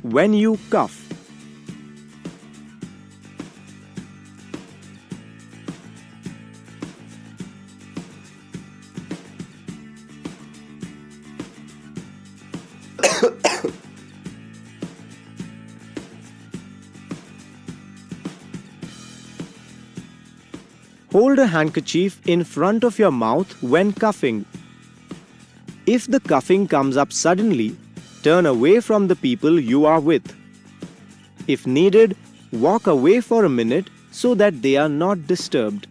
when you cough. Hold a handkerchief in front of your mouth when coughing. If the coughing comes up suddenly, turn away from the people you are with. If needed, walk away for a minute so that they are not disturbed.